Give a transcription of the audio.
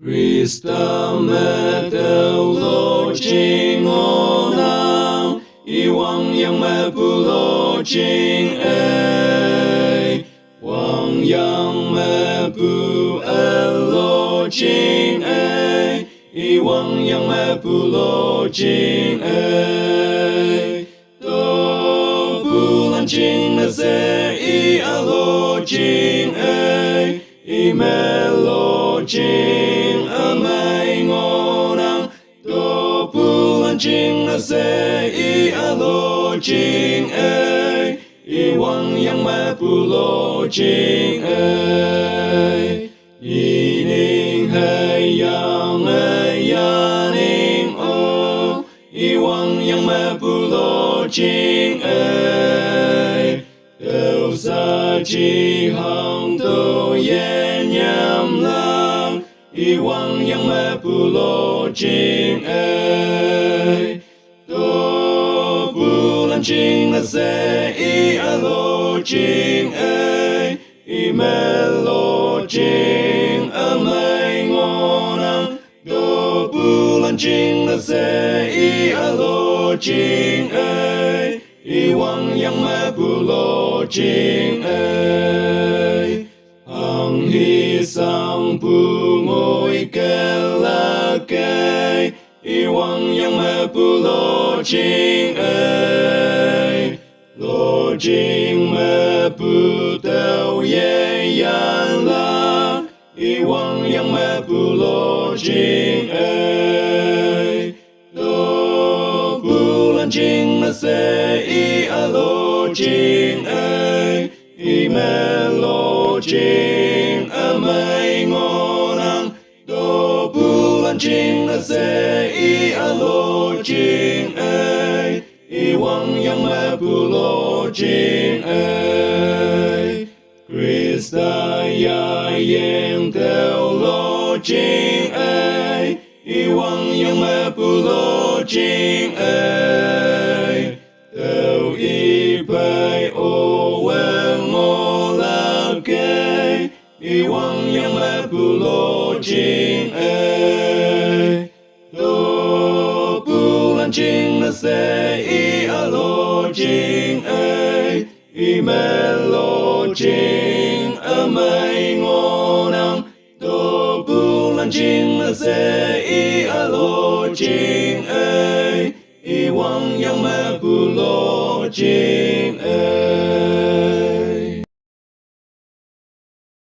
Krista me teo lojing onang, I Wangyang mepu lojing ei. Wangyang mepu lojing ei, I Wangyang mepu lojing ei. Do bulan jing na se I lojing ei, I me lojing amai ngonang. Do bulan jing na se I lojing ei, I Wangyang mepu lojing ei. Yining hei yang ei yaning o, I Wangyang mepu lojing ei. Teu sa chi hang tu yen nham lang, I Wangyang mepu lojing ei. Do bulan jing na se I lojing ei, I me lojing amai ngonang. Do bulan jing na se I lojing ei, I Wangyang mepu lojing ei. Hang hi sang pu ngồi kê la kê, I Wangyang mepu lojing ei. Lojing mepu teo ye yan la, I Wangyang mepu lojing ei. Do bulan jing na se I lojing ei, I me lojing amai ngonang. Do bulan jing na se I lojing ei, I Wangyang mepu lojing ei. Krista ya yen teo lojing ei, I Wangyang mepu lojing ei. Teo I pai o wen mo la kei, I Wangyang mepu lojing ei. Do bulan jing na se I lojing ei, I me lojing amai ngonang. Do bulan jing na se I lojing ei, I Wangyang mepu lojing